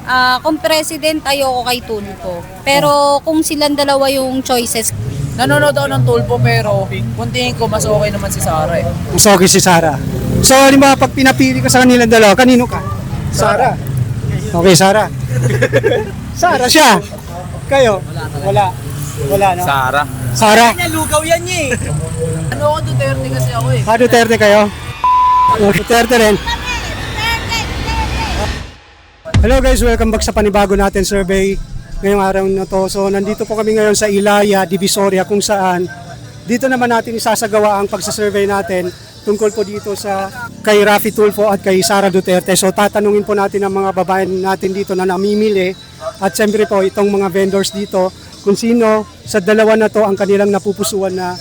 Kung president, ayoko kay Tulfo. Pero kung silang dalawa yung choices, Nanonood ako ng Tulfo pero kung tingin ko mas okay naman si Sara eh. Mas okay si Sara. So, halimbawa, pag pinapili ka sa kanilang dalawa, kanino ka? Sara. Okay, Sara. Sara siya. Kayo? Wala. Wala, no? Sara. Sara. Nalugaw yan niya eh. Ano ako Duterte kasi ako eh. Duterte kayo? Duterte rin. Hello guys, welcome back sa panibago natin survey ngayong araw na to. So nandito po kami ngayon sa Ilaya, Divisoria kung saan dito naman natin isasagawa ang pagsasurvey natin tungkol po dito sa kay Raffy Tulfo at kay Sara Duterte. So tatanungin po natin ang mga babae natin dito na namimili at siyempre po itong mga vendors dito kung sino sa dalawa na to ang kanilang napupusuan na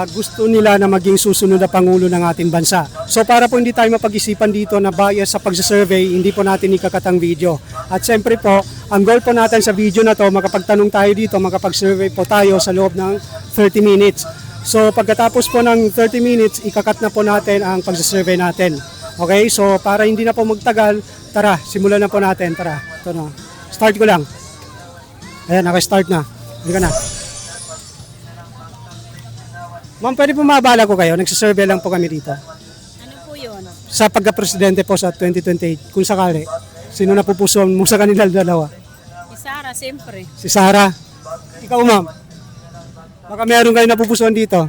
gusto nila na maging susunod na Pangulo ng ating bansa. So para po hindi tayo mapag-isipan dito na bias sa pagsasurvey, hindi po natin ikakatang video. At siyempre po, ang goal po natin sa video na to, makapagtanong tayo dito, makapag-survey po tayo sa loob ng 30 minutes. So pagkatapos po ng 30 minutes, ikakat na po natin ang pagsasurvey natin. Okay, so para hindi na po magtagal, tara, simulan na po natin. Tara, ito na. Start ko lang. Ayan, naka-start na. Hindi ka na. Ma'am, pwede po mabala ko kayo? Nagsasurvey lang po kami dito. ano po yun? Sa pagka-presidente po sa 2028, kung sakali, sino na pupusuan mo sa kanila dalawa? Si Sara, siyempre. Si Sara. Ikaw, ma'am. Baka meron kayo napupusuan dito.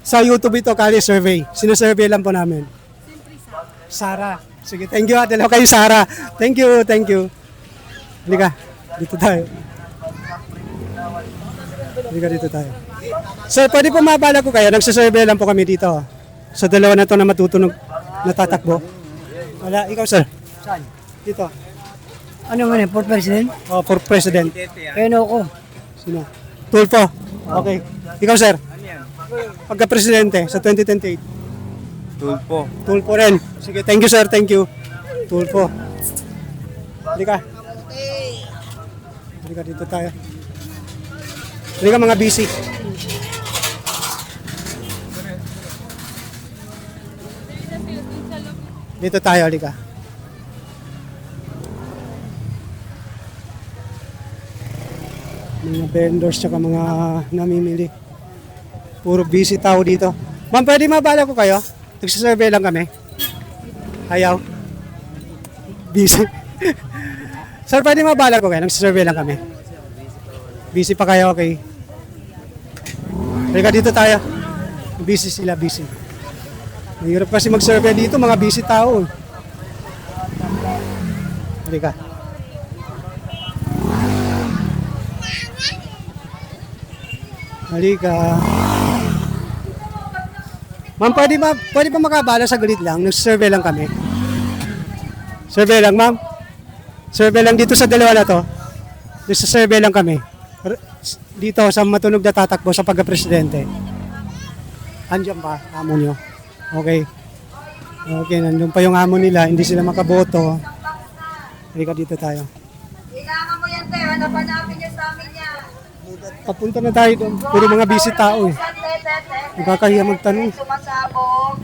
Sa YouTube ito, kali survey. Sinasurvey lang po namin. Sara. Sige, thank you. Dalawa kayo, Sara. Thank you, thank you. Halika, dito tayo. Halika dito tayo. Sir, pwede po mabala ko kayo. Nagsasurvey lang po kami dito. Sa dalawa na to na matutunog, natatakbo. Wala, ikaw sir. Saan? Dito. Ano man eh, for president? Oh, for president. Kaya ako. Sino? Tulfo. Okay. Ikaw sir. Pagka-presidente sa 2028. Tulfo. Tulfo rin. Sige, thank you sir, thank you. Tulfo. Halika. Halika dito tayo. Halika mga busy. Dito tayo, halika. Mga vendors tsaka mga namimili. Puro busy tao dito. Ma'am, pwede mabala ko kayo? Nagsasurvey lang kami. Ayaw. Busy. Sir, pwede mabala ko kayo? Nagsasurvey lang kami. Busy pa kayo, okay? Halika dito tayo. Busy sila, busy. Mahirap kasi mag-survey dito, mga busy tao. Halika. Halika. Ma'am, pwede ba makabala sa galit lang? Nag-survey lang kami. Survey lang, ma'am. Survey lang dito sa dalawa na to. Nag-survey lang kami. Dito sa matunog na tatakbo sa pagka-presidente. Andiyan pa, amo nyo. Okay. Okay, nandun pa yung amo nila. Hindi sila makaboto. Halika dito tayo. Kailangan mo yan, Teo. Napanapin niyo sa amin yan. Papunta na tayo doon. Puro mga busy tao eh. Nakakahiya magtanong. Sumasabog.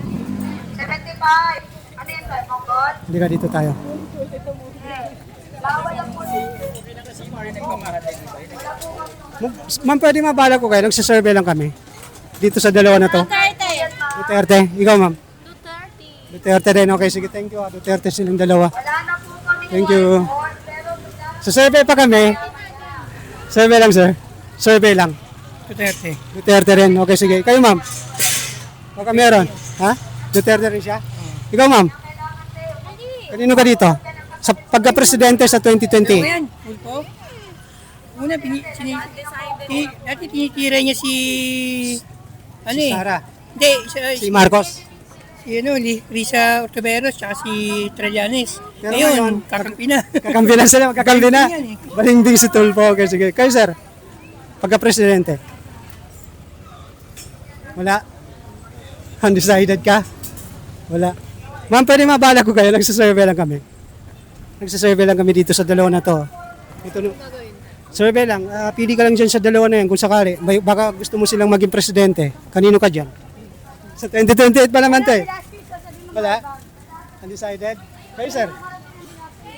75. Ano yan, Teo? Mongol? Halika dito tayo. Bawal ang pulis. Ma'am, pwede mabala ko kayo. Nagsasurvey lang kami. Dito sa dalawa na to. Duterte. Ikaw, ma'am. Duterte rin. Okay, sige. Thank you. Duterte silang dalawa. Wala na po kami. Thank you. Pero bigla Sa survey pa kami. Survey lang, sir. Survey lang. Duterte. Duterte rin. Okay, sige. Kayo, ma'am. Baka meron. Ha? Duterte rin siya? Ikaw, ma'am. Kanino ka dito? Sa pagka-presidente sa 2020. Ayan, Tulfo. Una, dati tinitira niya si... Ano Si eh? Sara. Hindi, Si Marcos. si ano, Risa Ortiveros, tsaka si Trillanes. Pero Ngayon, ngayon, kakampi na. Kakampi na sila. Kakampi na. Yan eh. Balingding si Tulfo. Okay, sige. Kayo, sir. Pagka-presidente. Wala. Undecided ka? Wala. Ma'am, pwede mabala ko kayo. Nagsasurvey lang kami. Nagsasurvey lang kami dito sa dalawa na to. Ito, survey lang. Pili ka lang dyan sa dalawa na yan kung sakali. Baka gusto mo silang maging presidente. Kanino ka dyan? Sa 2028 pa naman to eh. Wala? Undecided? Kayo, sir?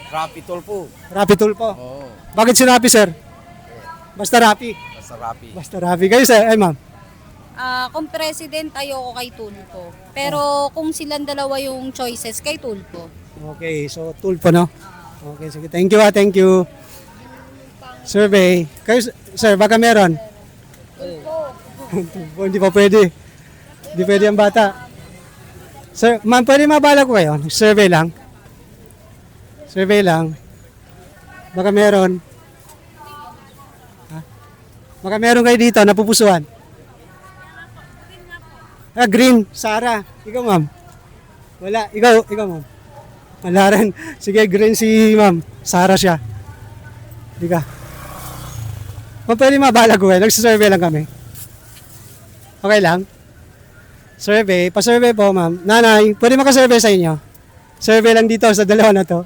Rapid Tulpo. Rapi Tulpo. Oo. Bakit si Rapi, sir? Basta Rapi. Basta rapid. Basta Rapi. Kayo, sir? Ay, ma'am. Kung president, ayoko kay Tulfo. Pero kung silang dalawa yung choices, kay Tulfo. Okay, so Tulpo, no? Okay, sige. Thank you, thank you. Survey. Kayo, sir, baka meron? Tulpo. Hindi pa pwede. Hindi pwede ang bata. Sir, ma'am, pwede mabala ko kayo? Survey lang. Survey lang. Baka meron. Ha? Baka meron kayo dito, napupusuan. Green. Sarah. Ikaw, ma'am. Wala. Ikaw, ma'am. Wala rin. Sige, green si ma'am. Sarah siya. Di ka. Ma'am, pwede mabala ko kayo. Nagsasurvey lang kami. Okay lang? Survey. Pa-survey po, ma'am. Nanay, pwede makasurvey sa inyo? Survey lang dito sa dalawa na to.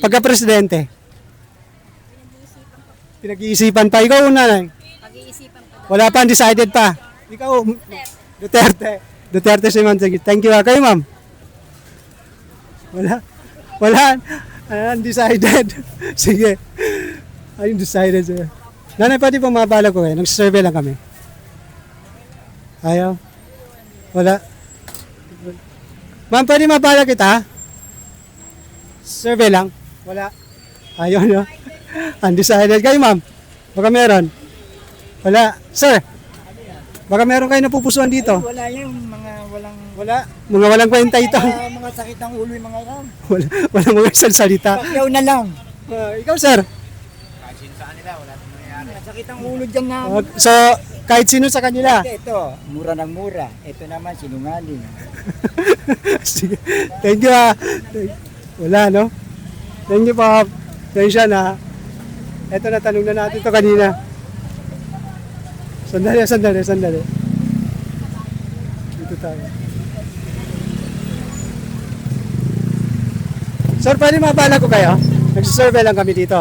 Pagka-presidente. Pinag-iisipan pa. Ikaw, nanay. Pag-iisipan ko. Wala pa, undecided pa. Ikaw, Duterte. Duterte si ma'am. Thank you. Kayo, ma'am? Wala. Undecided. Sige. Undecided. Sige. Nanay, pwede po mabala ko kayo. Nag-survey lang kami. Ayaw? Wala. Ma'am, pwede mabala kita? Survey lang? Wala. Ayaw nyo? Undecided. Kayo, ma'am? Baka meron? Wala. Sir? Baka meron kayo napupusuan dito? Wala yung mga walang Wala. Mga walang kwenta ito. mga sakit ng ulo yung mga yan. Walang mga isang salita. Pakyaw na lang. Ikaw, sir? Sakit ang ulo dyan na. So, kahit sino sa kanila. Ito, mura ng mura. Ito naman, sinungaling. Sige. Thank you, Wala, no? Thank you, pa. Tensya na. Ito na, tanong na natin ito kanina. Sandali. Dito tayo. Sir, pwede mabala ko kayo? Nagsisurvey lang kami dito.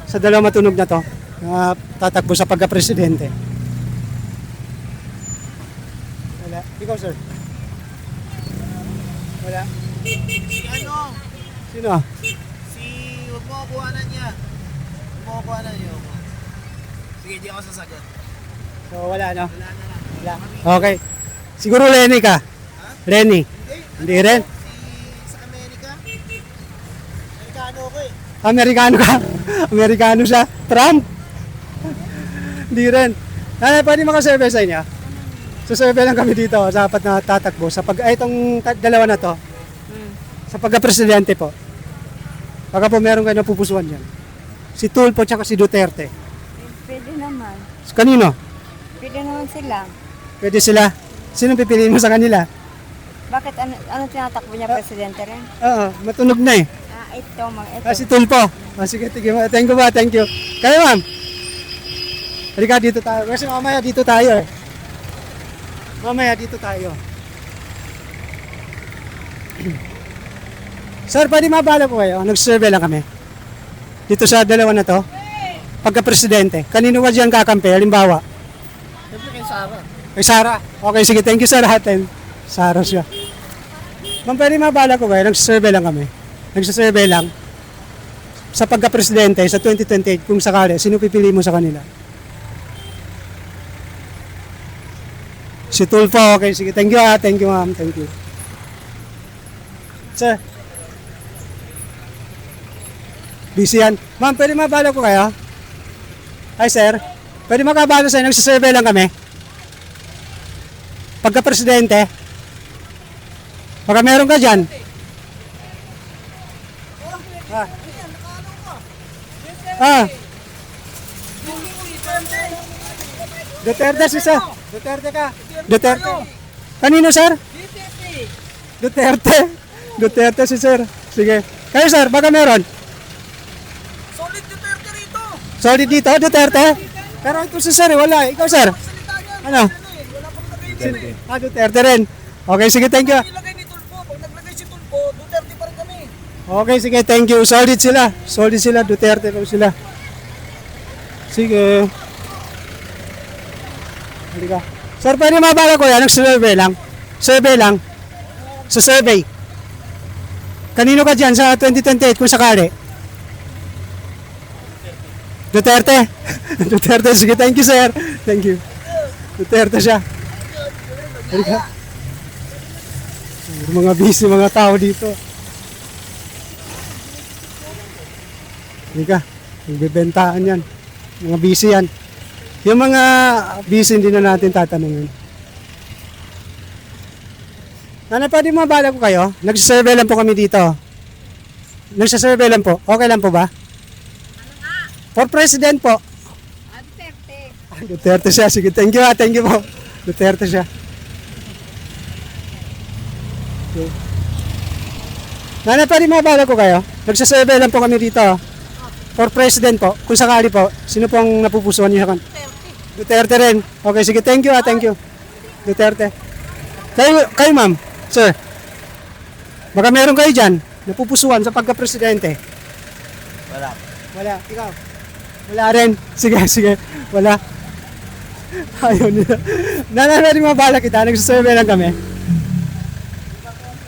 Sa dalawang matunog na to. Na tatakbo sa pagka-presidente. Wala. Ikaw, sir? Wala. Ano? Sino? Huwag mo kuhanan niya. Huwag mo kuhanan niyo. Sige, di ako sasagot. So, wala, no? Wala. Okay. Siguro Lenny ka? Lenny? Hindi rin? Sa Amerika? Amerikano ko eh. Amerikano ka? Amerikano siya? Trump? Hindi rin. Nanay, pwede makasurvey sa inyo? Susurvey lang kami dito sa apat na tatakbo. Itong dalawa na to. Sa pagka-presidente po. Baka po meron kayo napupusuan yan. Si Tulfo tsaka si Duterte. Pwede naman. Kanino? Pwede naman sila. Pwede sila. Sino pipiliin mo sa kanila? Bakit ano tinatakbo niya, presidente rin? Oo, matunog na eh. Ito, ito. Si Tulfo. Sige, thank you. Kayo, ma'am. Halika, dito tayo. Kasi mamaya dito tayo eh. Sir, pwede mabala po kayo? Nag-survey lang kami. Dito sa dalawa na to. Pagka-presidente. Kanino ba dyan kakampi? Halimbawa? Siyempre kay Sarah. Kay Sarah. Okay, sige. Thank you, sir. Sarah siya. Ma'am, pwede mabala ko kayo? Nag-survey lang kami. Nagsasurvey lang. Sa pagka-presidente sa 2028, kung sakali, sino pipili mo sa kanila? Si Tulfo. Okay, sige. Thank you, Thank you, ma'am. Thank you. Sir. Busy yan. Ma'am, pwede mabala ko kayo? Hi, sir. Pwede makabala sa'yo. Nagsasurvey lang kami. Pagka-presidente. Baka meron ka dyan. Duterte si sir. Duterte ka. Duterte. Kanino, sir? Duterte. Duterte si sir. Sige. Kayo, sir, baka meron. Solid Duterte rito. Solid dito, Duterte? Pero ito si sir, wala. Ikaw, sir? Ano? Duterte rin. Okay, sige, thank you. Nilagay ni Tulfo. Pag naglagay si Tulfo, Duterte pa rin kami. Okay, sige, thank you. Solid sila, Duterte rin sila. Sige. Halika. Sir, pwede mabala ko yan? Nag-survey lang. Survey lang. Sa survey. Kanino ka dyan sa 2028 kung sakali? Duterte? Duterte, sige, thank you sir. Thank you. Duterte siya. Halika. Mga busy mga tao dito. Halika, nagbebentahan yan. Mga busy yan. Yung mga busy hindi na natin tatanungin. Nana, pwede mabala ko kayo? Nagsisurvey lang po kami dito. Nagsisurvey lang po. Okay lang po ba? For President po. Duterte. Duterte siya. Sige, thank you ha. Thank you po. Duterte siya. Okay. Nana, pwede mabala ko kayo? Nagsisurvey lang po kami dito. For President po. Kung sakali po, sino pong napupusuan niyo? Duterte rin. Okay, sige, thank you ha. Thank you. Duterte. Kayo ma'am. Sir, baka meron kayo dyan, napupusuan sa pagka-presidente. Wala. Wala, ikaw. Wala rin. Sige, sige. Wala. Ayaw nila. Nananari mabala kita, nagsasurvey lang kami.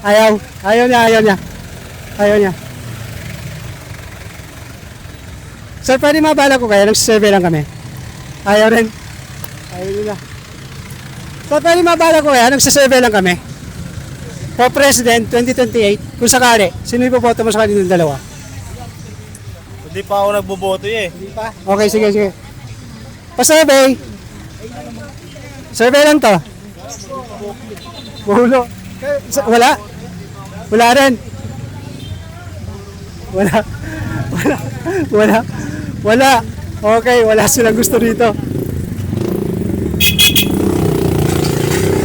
Ayaw. Ayaw niya, ayaw niya. Ayaw niya. Sir, pwede mabala ko kayo, nagsasurvey lang kami. Ayaw rin. Ayaw nila. Sir, pwede mabala ko kayo, nagsasurvey lang kami. For President 2028, kung sakali, sino ipoboto mo sa kanilang dalawa? Hindi pa ako nagboboto eh. Hindi pa? Okay, sige, sige. Pa-survey. Survey lang to. Mahulo. Wala? Wala rin. Wala. Wala. Wala. Wala. Okay, wala silang gusto dito.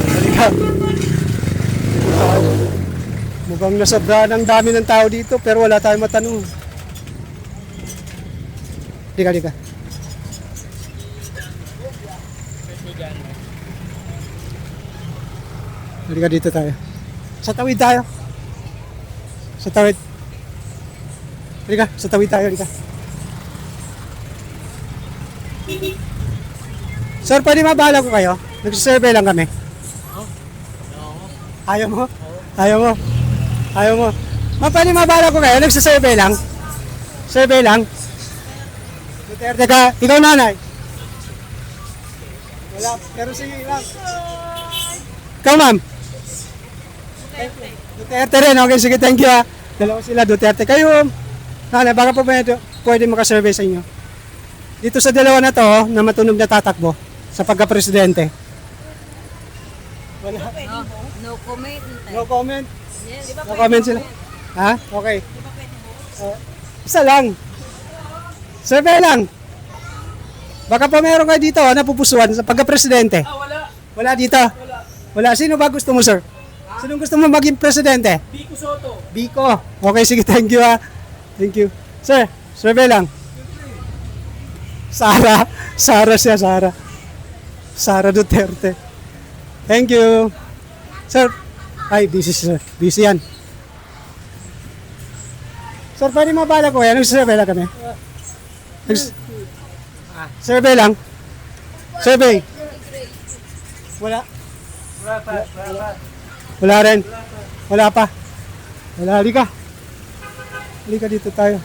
Halika. Mukhang nasobra ng dami ng tao dito pero wala tayong matanong. Dika, dika. Dika, dito tayo. Sa tawid tayo. Sa tawid. Dika, sa tawid tayo, dika. Sir, pwede mabala ko kayo? Nagsisurvey lang kami. Ayaw mo? Ayaw mo? Ayaw mo? Ma'am, pwede mabala ko kayo? Nagsisurvey lang? Survey lang? Duterte ka? Ikaw nanay? Wala. Pero sige lang. Ikaw ma'am? Duterte rin. Okay, sige, thank you ha. Dalawa sila, Duterte. Kayo, nanay, baka po pwede makasurvey sa inyo. Dito sa dalawa na to, na matunog na tatakbo sa pagka-presidente. Wala. No comment. No comment? No comment sila? Ha? Okay. Isa lang. Survey lang. Baka pa meron kayo dito napupusuan sa pagka-presidente. Wala. Wala dito? Wala. Sino ba gusto mo, sir? Sino gusto mo maging presidente? Biko Soto. Biko. Okay, sige. Thank you ha. Thank you. Sir, survey lang. Sara. Sara siya, Sara. Sara Duterte. Thank you. Sir, ay, busy sir. Busy yan. Sir, pwede mabala ko yan. Nagsisurvey lang kami. Survey lang. Survey. Wala. Wala rin. Wala pa. Wala. Halika. Halika dito tayo.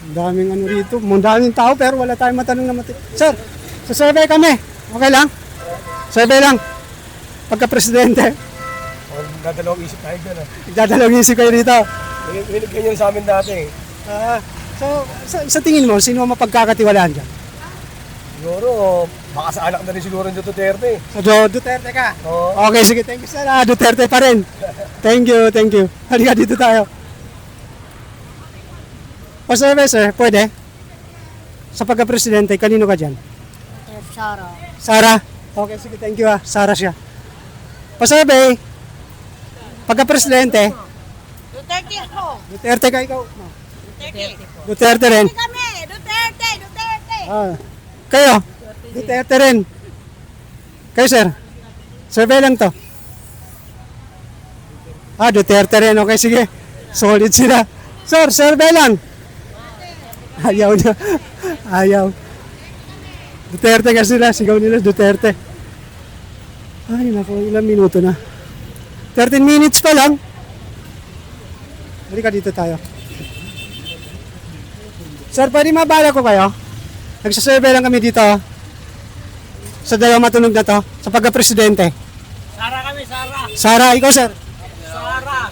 Ang daming ano rito. Ang daming tao pero wala tayong matanong na Sir, sa survey kami. Okay lang? Survey lang. Pagka-presidente. Dadalawang isip tayo dyan ah. Dadalawang isip kayo dito. Binigyan nyo sa amin dati. So, sa tingin mo, sino ang mapagkakatiwalaan dyan? Siguro, baka sa anak na rin siguro ng Duterte. So, Duterte ka? Oo. Okay, sige. Thank you, sir. Duterte pa rin. Thank you, thank you. Halika dito tayo. Pa-survey, sir. Pwede? Sa pagka-presidente, kanino ka dyan? Sara. Sara? Okay, sige. Thank you, Sara siya. Pa-survey. Pagka-presidente. Duterte ako. Duterte ka, ikaw. No. Duterte. Duterte rin. Kami, Duterte, Duterte. Kayo? Duterte rin. Kayo, sir? Survey lang to. Duterte rin. Okay, sige. Solid sila. Sir, survey lang. Ayaw na. Ayaw. Duterte ka sila. Sigaw nila, Duterte. Ay, naku, ilang minuto na. 13 minutes pa lang. Halika dito tayo. Sir, pwede mabala ko kayo? Nagsasurvey lang kami dito. Sa dalawang matunog na to. Sa pagka-presidente. Sara kami, Sara. Sara, ikaw sir. Sara.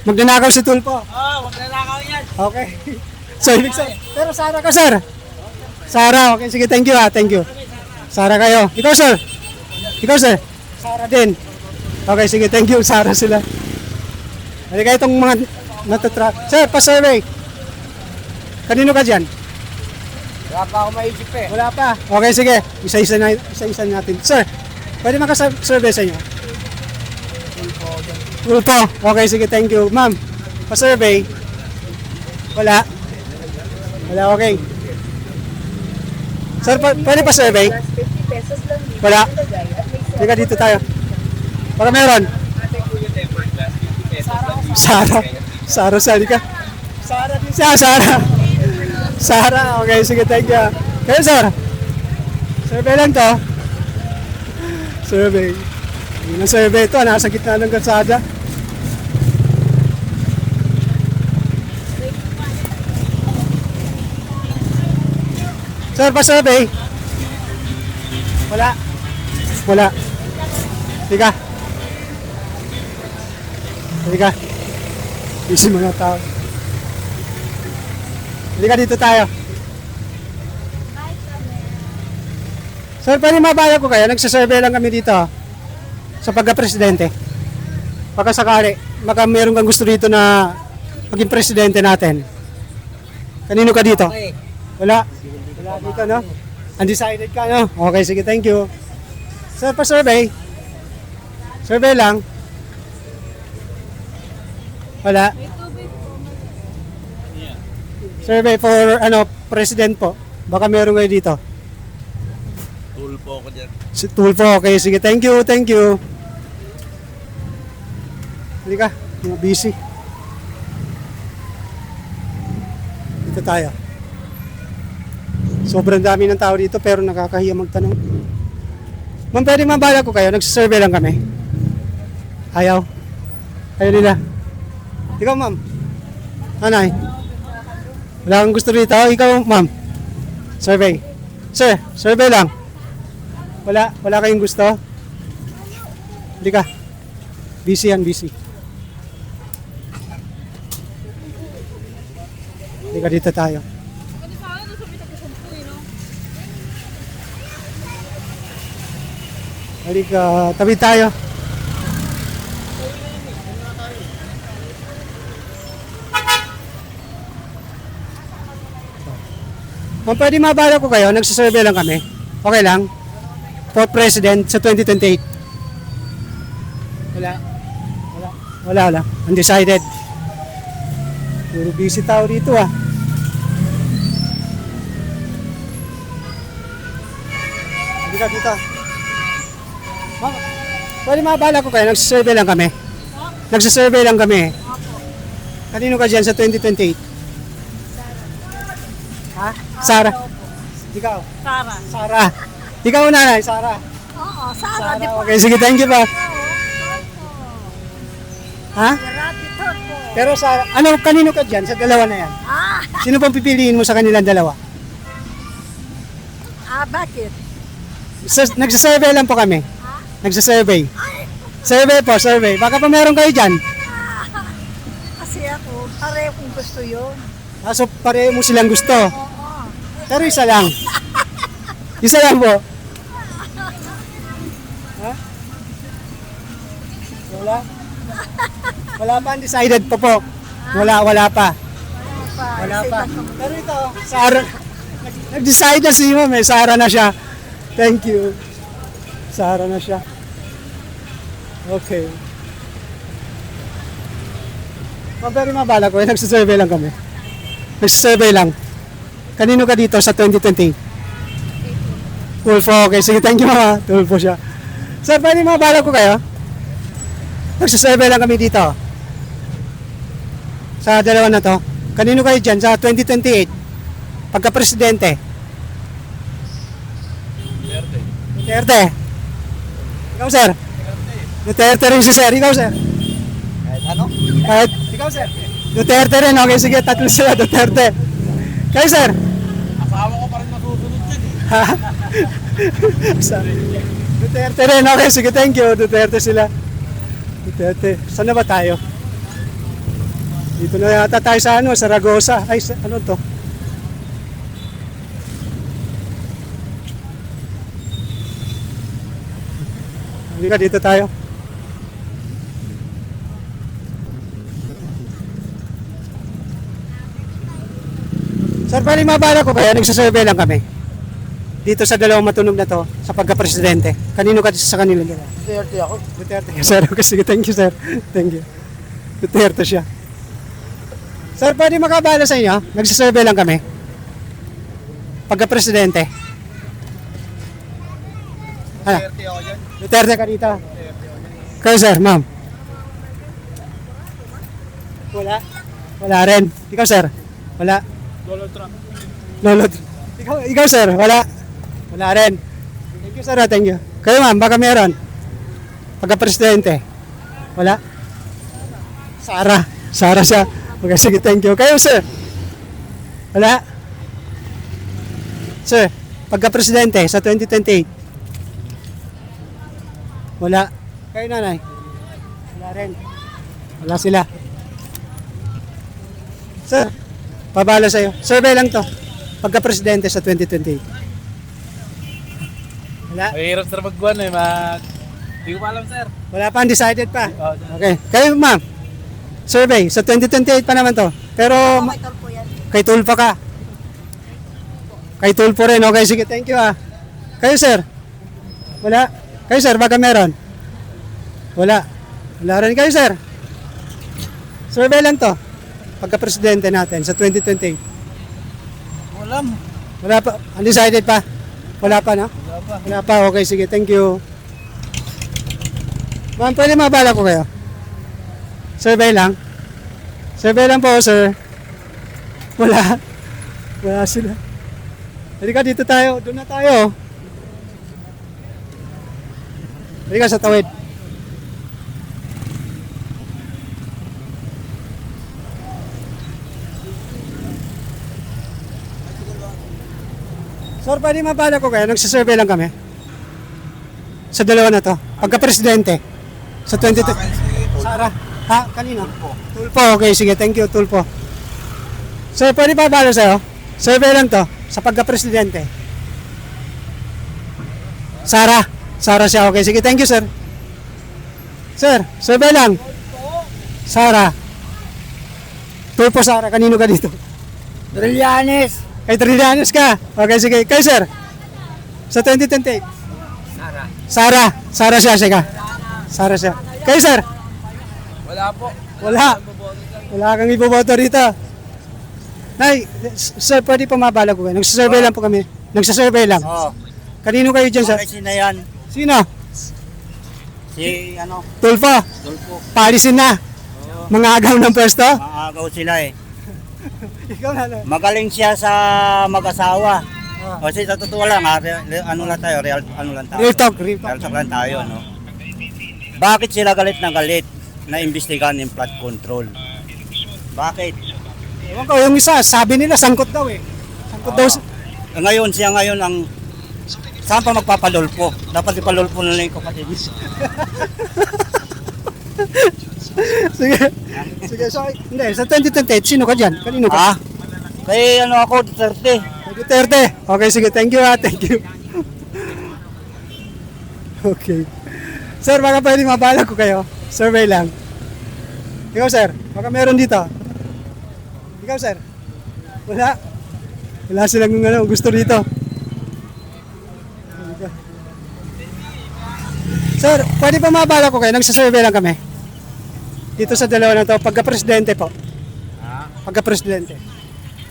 Magnanakaw si Tulpo. Huwag nalakaw yan. Okay. So, ibig sabihin. Pero Sara ka, sir. Sara, okay. Sige, thank you ha. Thank you. Sara kayo. Ikaw, sir. Ikaw, sir. Sara din. Okay, sige, thank you. Sara sila. Halika itong mga natatrack. Sir, pa-survey. Kanino ka dyan? Wala pa ako maisip eh. Wala pa. Okay, sige. Isa-isa natin. Sir, pwede makasurvey sa inyo? Tulpo. Okay, sige, thank you. Ma'am, pa-survey. Wala. Wala, okay. Sir, pwede pa-survey? Wala. Halika dito tayo. Baka meron. Sara. Sara, sali ka. Sara din siya, Sara. Sara, okay, sige, thank you. Kayo, sir. Survey lang to. Survey. Yun ang survey ito, nasa gitna ng kalsada. Sir, pa-survey. Wala. Wala. Halika. Halika. Busy mga tao. Halika dito tayo. Sir, pwede mabaya ko kayo? Nagsasurvey lang kami dito sa pagka-presidente. Baka sakali, baka meron kang gusto dito na maging presidente natin. Kanino ka dito? Wala. Wala dito, no? Undecided ka, no? Okay, sige, thank you. Sir, pa-survey. Survey lang. Wala. Survey for, president po. Baka meron kayo dito. Tulpo ko dyan. Si Tulfo, okay, sige, thank you, thank you. Hindi ka, mga busy. Dito tayo. Sobrang dami ng tao dito pero nakakahiya magtanong. Ma'am, pwede mabala ko kayo? Nagsasurvey lang kami. Ayaw. Ayaw nila. Ikaw, ma'am. Anay. Wala kang gusto dito. Ikaw, ma'am. Survey. Sir, survey lang. Wala kayong gusto? Hindi ka. Busy yan, busy. Hindi ka, dito tayo. Halika, tabi tayo. Kung pwede mabala ko kayo, nagsasurvey lang kami. Okay lang? For President sa 2028. Wala. Undecided. Puro busy tao dito ah. Halika dito. Pwede mabala ko kayo, nagsasurvey lang kami. Nagsasurvey lang kami. Kanino ka dyan sa 2028? Ha? Sara. Ikaw? Sara. Ikaw nanay, Sara. Oo, Sara. Okay, sige, thank you pa. Ha? Pero Sara, kanino ka dyan sa dalawa na yan? Sino pang pipiliin mo sa kanilang dalawa? Bakit? Nagsasurvey lang po kami. Nagsasurvey. Survey po, survey. Baka pa meron kayo dyan. Kasi ako, pareho kung gusto yun. So, pareho mo silang gusto. Pero isa lang. Isa lang po. Ha? Wala pa undecided pa po. Wala pa. Pero ito, Sara. Nag-decide na si ma'am eh. Sara na siya. Thank you. Sara na siya. Okay. Pero mabala ko, nagsasurvey lang kami. Nagsasurvey lang. Kanino ka dito sa 2028? Tulfo, okay. Sige, thank you mga. Tulfo siya. Sir, pwede mabala ko kayo? Nagsasurvey lang kami dito. Sa dalawa na to. Kanino kayo dyan sa 2028? Pagka-presidente? Duterte. Ikaw, sir? Duterte rin si sir. Ikaw, sir? Kahit ano? Kahit, ikaw, sir? Duterte rin. Okay, sige. Tatlo sila. Duterte. Kayo, sir? Asawa ko pa rin masusunod dyan eh. Sorry. Duterte rin. Okay, sige. Thank you. Duterte sila. Duterte. Saan na ba tayo? Dito na yata tayo sa ano, Saragosa. Ay, ano to? Halika, dito tayo. Sir, pwede mabala ko kaya nagsasurvey lang kami. Dito sa dalawang matunog na to, sa pagka-presidente. Kanino ka sa kanila nila? Duterte ako. Duterte. Sir, okay, sige, thank you, sir. Thank you. Duterte siya. Sir, pwede makabala sa inyo? Nagsasurvey lang kami. Pagka-presidente. Ano? Duterte ako dyan. Duterte ka dito. Kayo, sir, ma'am. Wala. Wala rin. Ikaw, sir. Wala. Donald Trump. Lolo. Ikaw, sir. Wala. Wala rin. Thank you, sir. Thank you. Kayo, ma'am, baka meron. Pagka-presidente. Wala. Sara. Sara siya. Okay, sige, thank you. Kayo, sir. Wala. Sir, pagka-presidente sa 2028. Wala. Kayo, nanay. Wala rin. Wala sila. Sir, pabala sa'yo. Survey lang to. Pagka-presidente sa 2028. Wala. Mahirap sir magbuwan eh. Hindi ko pa alam sir. Wala pa, undecided pa. Okay. Kayo, ma'am. Survey. Sa 2028 pa naman to. Pero, kay Tulfo ka. Kay Tulfo rin. Okay, sige. Thank you, ah. Kayo, sir. Wala. Kayo, sir. Baka meron. Wala. Wala rin kayo, sir. Survey lang to. Pagka-presidente natin sa 2028. Wala pa. Undecided pa. Wala pa, no? Wala pa. Okay, sige. Thank you. Ma'am, pwede mabala ko kayo? Survey lang. Survey lang po, sir. Wala. Wala sila. Halika, dito tayo. Doon na tayo. Halika sa tawid. Sir, pwede mabala ko kayo? Nagsasurvey lang kami. Sa dalawa na to. Pagka-presidente. Sa 22. Sara. Ha? Kanino? Tulfo. Okay, sige. Thank you, Tulfo. Sir, pwede mabala sa'yo? Survey lang to. Sa pagka-presidente. Sara. Sara siya. Okay, sige. Thank you, sir. Sir, survey lang. Sara. Tulfo, Sara. Kanino ka dito? Trillanes. Kay Trillanes ka. Okay, sige. Kayo, sir. Sa 2028. Sara. Sara siya, siya. Sara siya. Kayo, sir. Wala po. Wala. Wala kang iboboto rito. Nay, sir, pwede pa mabala ko kayo. Nagsasurvey lang po kami. Nagsasurvey lang. Oo. Kanino kayo dyan, sir? Sino yan? Sino? Si ano? Tulfo. Tulfo. Palisin na. Mga agaw ng pwesto. Maagaw sila eh. Ikaw na. Magaling siya sa mag-asawa. Kasi sa totoo lang, ano lang tayo, real ano lang tayo. Real talk, real talk. Real talk lang tayo, no? Bakit sila galit na galit na imbestigahan yung flood control? Bakit? Ewan ko, yung isa, sabi nila, sangkot daw eh. Sangkot daw. Ngayon, siya ngayon ang saan pa magpapalulpo? Dapat ipalulpo na lang yung kapatid. Sige. Sige, so, hindi, sa 2028, sino ka dyan? Kanino ka? Ha? Kaya ano ako, Duterte. Duterte. Okay, sige, thank you, ha. Thank you. Okay. Sir, baka pwede mabala ko kayo. Survey lang. Ikaw, sir. Baka meron dito. Ikaw, sir. Wala. Wala silang gusto dito. Sir, pwede pa mabala ko kayo? Nagsasurvey lang kami. Dito sa dalawa na to, pagka-presidente po. Pagka-presidente.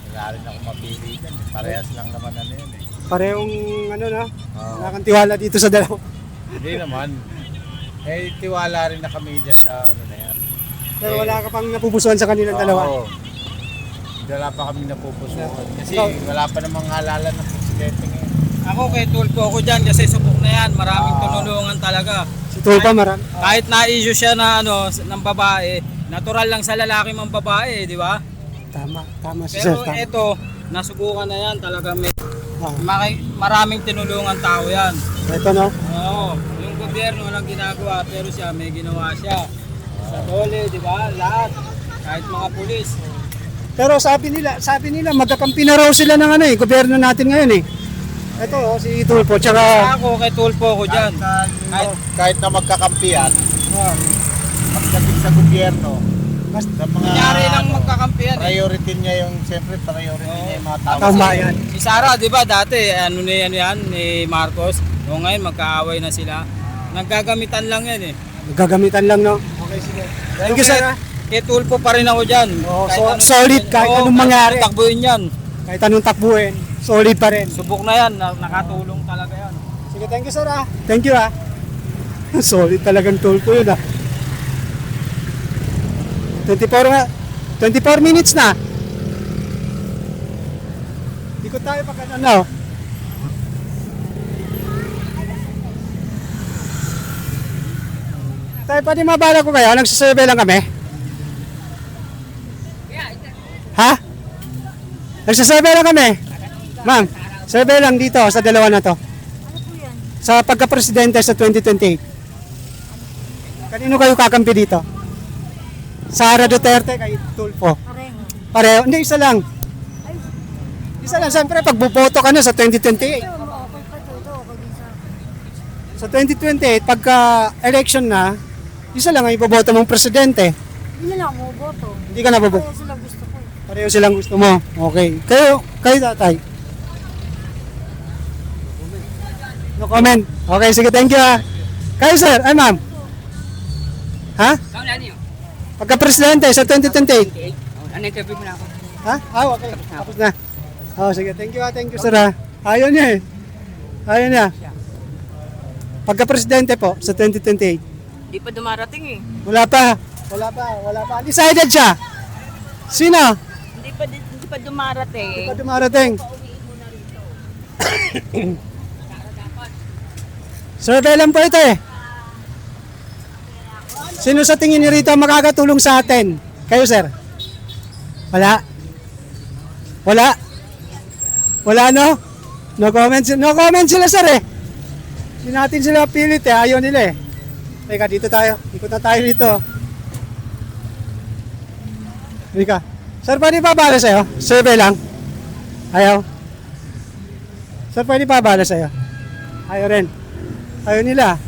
Wala rin ako mapili dyan. Parehas lang naman ano yun eh. Parehong ano na, wala kang tiwala dito sa dalawa. Hindi naman. Eh, tiwala rin na kami dyan sa ano na yan. Pero wala ka pang napupusuan sa kanilang dalawa. Oo. Wala pa kami napupusuan. Kasi wala pa namang halalan ng presidente ngayon. Ako kay Tulfo ako dyan kasi subok na yan. Maraming tunulungan talaga. Si Tulfo marami. Kahit na-issue siya na ano ng babae, natural lang sa lalaki mang babae, di ba? Tama si Sir. Pero Tama. ito, nasubukan na yan, talaga may Ah, maraming tinulungan tao yan. ito no. Oo, yung gobyerno walang ginagawa, pero siya may ginawa siya. Sa dole, di ba? Lahat. Kahit mga pulis. Pero sabi nila magkakampi na raw sila ng gobyerno natin ngayon eh. Ito si Tulfo tsaka Ako, kay Tulfo ko dyan. Kahit na magkakampihan, ah, pagdating sa gobyerno, sa mga Kunyari lang magkakampihan eh. priority niya yung, siyempre priority niya yung mga tao. tama yan. Si Sara, di ba dati, ano na yan, ni Marcos. O ngayon, magkaaway na sila. Naggagamitan lang yan eh. Gagamitan lang no. Okay sige. Thank you sir. Kay Tulfo pa rin ako dyan. Oo, Kahit solid, kahit anong mangyari. Takbuhin yan. Kahit anong takbuhin, solid pa rin. Subok na yan, nakatulong talaga yan. Sige, thank you sir ah. Thank you ah. Solid talagang Tulfo yun ah. 24 minutes na. Ikot tayo pag ano. Tayo pwede mabala ko kayo, nagsasurvey lang kami. Ha? Nagsasurvey lang kami. Ma'am, survey lang dito sa dalawa na to. Sa pagka-presidente sa 2028. Kanino kayo kakampi dito? Sara Duterte kay Tulfo. Pareho. Hindi, isa lang. Isa lang. Siyempre, pagbuboto ka na sa 2028. Sa 2028, pagka-election na, isa lang ang iboboto mong presidente. Hindi na ako boto. Hindi ka na boboto. Kaya sila gusto ko. Pareho silang gusto mo. Okay. Kayo tatay. No comment. Okay, sige, thank you ha. Kayo sir, ay ma'am. Ha? Pagka-presidente sa 2028. Ano-interview mo na ako? Ha? Okay. Tapos na. Sige, thank you ha, thank you sir ha. Ayaw niya eh. Ayaw niya. Pagka-presidente po sa 2028. Hindi pa dumarating eh. Wala pa. Decided siya. Sino? Hindi pa dumarating. Hindi pa dumarating. Survey lang po ito eh. Sino sa tingin niyo rito makakatulong sa atin? Kayo sir? Wala? Wala no? No comment sila sir eh. Hindi natin sila pilit eh. Ayaw nila eh. Teka, dito tayo. Ikot na tayo dito. Halika. Sir, pwede pa bala sa'yo? Survey lang. Ayaw. Sir, pwede pa bala sa'yo? Ayaw rin. Ayaw nila.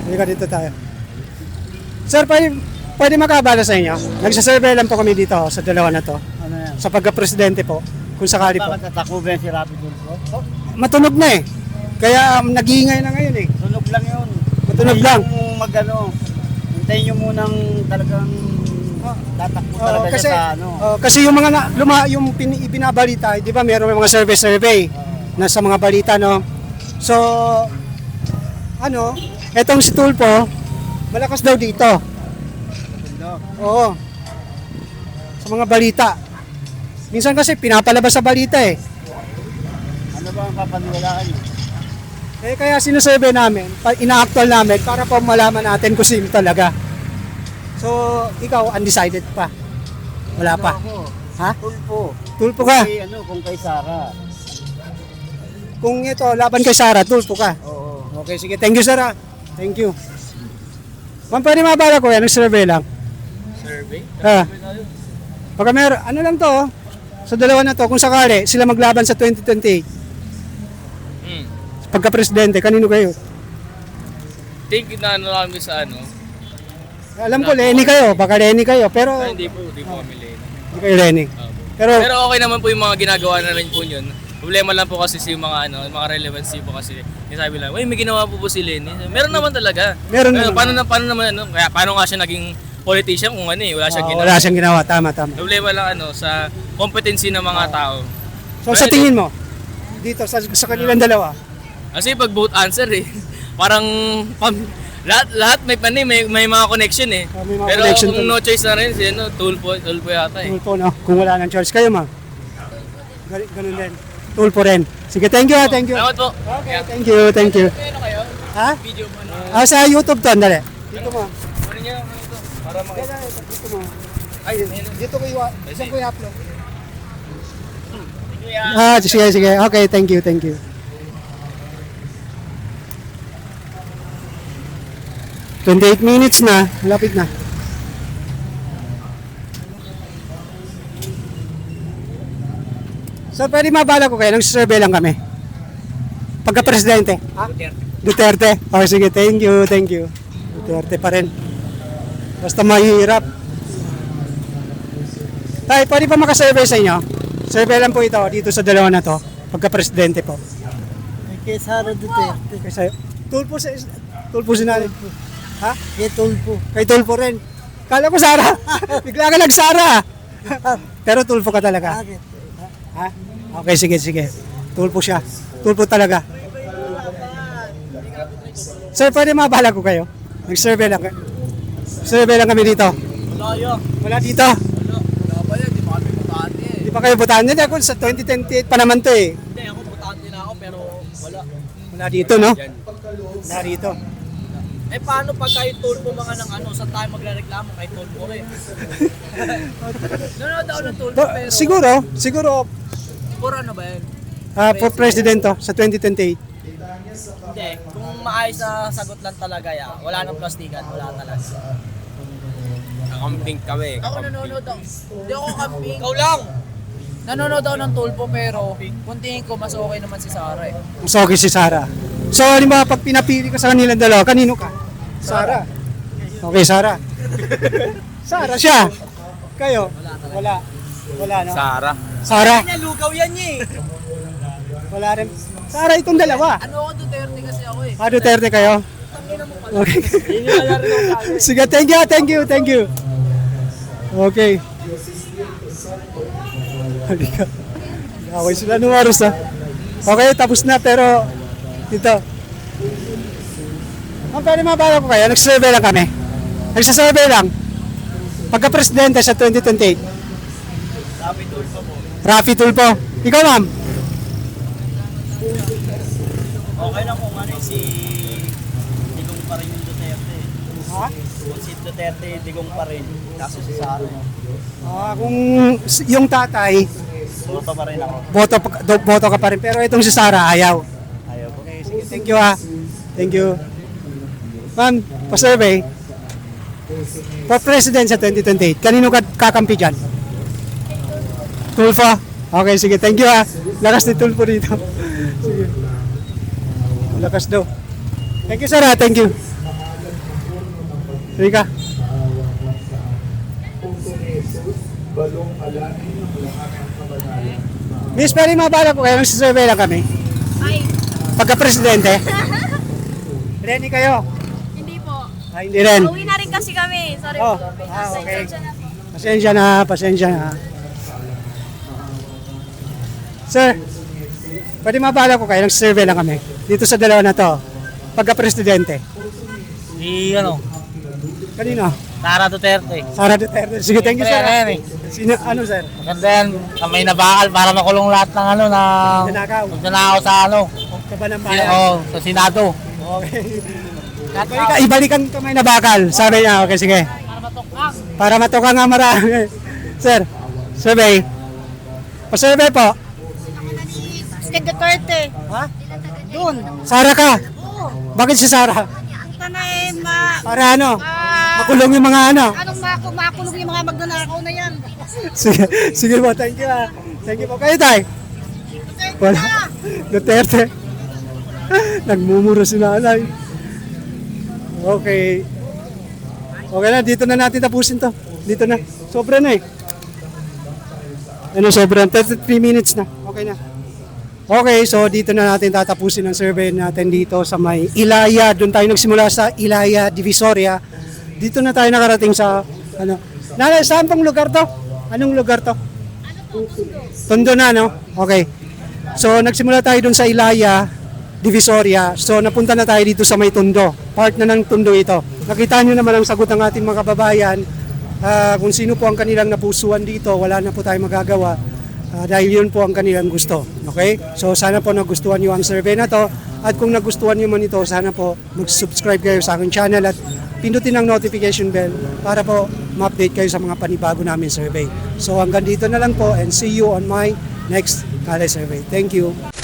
Halika, dito tayo. Sir, pwede makabala sa inyo? Nagsasurvey lang po kami dito sa dalawa na to. Ano yan? Sa pagka-presidente po. Kung sakali po. Bakit tatakbo si Rapi Tulfo? Matunog na eh. Kaya nag-iingay na ngayon eh. Tunog lang yun. Matunog lang. Hintayin nyo munang talagang tatakbo talaga kasi, siya sa ano. kasi yung mga ibinabalita, di ba meron mga survey na sa mga balita no. So etong si Tulfo malakas daw dito. Oo. Sa mga balita. Minsan kasi pinapalabas sa balita eh. Ano ba ang papaniwalaan nyo? Kaya sinusurvey namin, ina-actual namin para po malaman natin kung sino talaga. So, ikaw undecided pa. Wala pa. Ako, Ha? Tulfo. Tulfo ka. Kung kay Sara. Kung ito, laban kay Sara, Tulfo ka. Oo. Okay, sige. Thank you, Sara. Thank you. Ma'am, pwede mabala ko yan. Survey lang. Survey? Baka meron, ano lang to, sa dalawa na to, kung sakali, sila maglaban sa 2028. Pagka-presidente, kanino kayo? Think na ano kami sa ano. Alam ko, Lenny kayo. Baka Lenny kayo. Pero, Hindi po kami late. hindi kayo Lenny. Pero, Pero okay naman po yung mga ginagawa na rin po yun. Problema lang po kasi yung mga relevancy po kasi. Sabi lang, may ginawa po si Lenny. Meron naman talaga. Meron naman. Paano naman kaya paano nga siya naging politician kung wala siyang ginawa. wala siyang ginawa. Tama. Problema lang sa competency ng mga tao. So, sa tingin mo, dito, sa kanilang dalawa, Kasi pag vote answer parang lahat may mga connection eh. May mga Pero connection kung to. no choice na rin, Tulfo yata eh. Tulfo, no? Kung wala nang choice. Kayo, ma'am? Ganun din. Tulpo rin. Sige, thank you ha, thank you. Salamat po. Okay, thank you. Ano kayo? Ha? Video mo na. Sa YouTube to, dali. Dito mo. Ano niya? Ano ito? Para makita. Dito mo. Ay, Dito ko isang ko i-upload. kuya. Sige, sige. Okay, thank you, thank you. 28 minutes na, lapit na. So, pwede mabala ko kayo, nag-survey lang kami. Pagka-presidente. Duterte. Okay, sige, thank you, thank you. Duterte pa rin. Basta mahirap. Tay, pwede pa makasurvey sa inyo? Survey lang po ito, dito sa dalawa na to. Pagka-presidente po. Kay Sara Duterte. Kasi, tulpo si nanay. Ha? Kay Tulpo. Kay tulpo rin. Kala ko Sara. Bigla ka nag-Sara. Pero tulpo ka talaga. Bakit? Ha? Okay, sige, sige. Tulpo siya. Tulpo talaga. Sir, pwede mabala ko kayo? Nag-survey lang. Survey lang kami dito. Wala dito. Wala ba yan? Di ba kami butante eh. Di pa kayo butahan? Hindi ako sa 2028 pa naman to eh. Hindi, ako butante na ako pero wala. Wala dito, no? Wala dito. Eh paano pag kayo tulpo mga ng ano, saan tayo magrereklamo kay tulpo rin? Nanonood ako ng tulpo pero... Siguro Siguro ano ba yan? for president to, sa 2028. Hindi, kung maayos na sagot lang talaga ya, wala nang plastikan, wala talaga. Kakamping kami. Ako nanonood ako. Hindi ako camping. Ikaw lang! Nanonood ako ng tulpo pero kung tingin ko mas okay naman si Sara eh. Mas okay si Sara. So, halimbawa, pag pinapili ka sa kanilang dalawa, kanino ka? Sara. Okay, Sara. Sara siya. Kayo? Wala. Wala, no? Sara. Sara. Nalugaw yan niya eh. Wala rin. Sara, itong dalawa. Ano ako Duterte kasi ako eh. Duterte kayo? Okay. Sige, thank you. Okay. Halika. Away sila nung oras ha. Okay, tapos na pero ito. Ang pwede mabala ko kayo, nag-survey lang kami. Nagsasurvey lang. Pagka-presidente sa 2028. Rafi Tulfo. Ikaw, ma'am? Okay lang kung ano si Digong pa rin yung Duterte. Ha? Kung si Duterte, Digong pa rin. Kaso si Sara. Kung yung tatay, Boto pa rin ako. boto ka pa rin. Pero itong si Sara, ayaw. Ayaw po. Okay, sige. Thank you ha. Thank you. Ma'am, pa-survey. For president sa 2028, kanino ka kakampi dyan? Tulfo? Okay, sige. Thank you ha. Lakas ni Tulfo dito. Sige. Lakas daw. Thank you, sir ha. Thank you. Sige ka. Miss, pwede mabala ko kayo. Nagsisurvey lang kami. Ay, Pagka-presidente. Ready kayo? hindi po. Hindi rin. Uwi na rin kasi kami. Sorry Oh, po. okay. Pasensya na po. Pasensya na. Sir, pwede mabala ko kayo. Nag-survey lang kami. Dito sa dalawa na to. Pagka-presidente. Ano? Kanino? Sara Duterte. Sara Duterte. Sige, thank you, sir. Sino, ano, sir? Maganda yan, kamay na bakal para makulong lahat ng ano na Nanakaw. magnanakaw sa ano. Kaban ng bayan. Sa Senado. Okay. Ibalikan kamay na bakal. Sabi niya, okay, sige. Para matuka nga marami. Sir, survey. Pa-survey po. President Duterte. Ha? Doon. Sara ka? Bakit si Sara? Kita na Para ano? Makulong yung mga ano. anong makulong yung mga magnanakaw na yan. Sige, sige po, thank you ha. Thank you po. Kayo tay? Wala. Duterte. Nagmumuro si nanay. Okay. Okay na, dito na natin tapusin to. Dito na. Sobra na eh. Ano, sobra? 33 minutes na. Okay na. Okay, so dito na natin tatapusin ang survey natin dito sa may Ilaya. Doon tayo nagsimula sa Ilaya, Divisoria. Dito na tayo nakarating sa, ano, saan pong lugar to? Anong lugar to? Tondo na, no? Okay. So, nagsimula tayo doon sa Ilaya, Divisoria. So, napunta na tayo dito sa may Tondo. Part na ng Tondo ito. Nakita nyo naman ang sagot ng ating mga kababayan. Kung sino po ang kanilang napusuan dito, wala na po tayo magagawa. dahil yun po ang kanilang gusto. Okay? So sana po nagustuhan nyo ang survey na to. At kung nagustuhan nyo man ito, sana po mag-subscribe kayo sa aking channel at pindutin ang notification bell para po ma-update kayo sa mga panibago namin survey. So hanggang dito na lang po and see you on my next Kale survey. Thank you.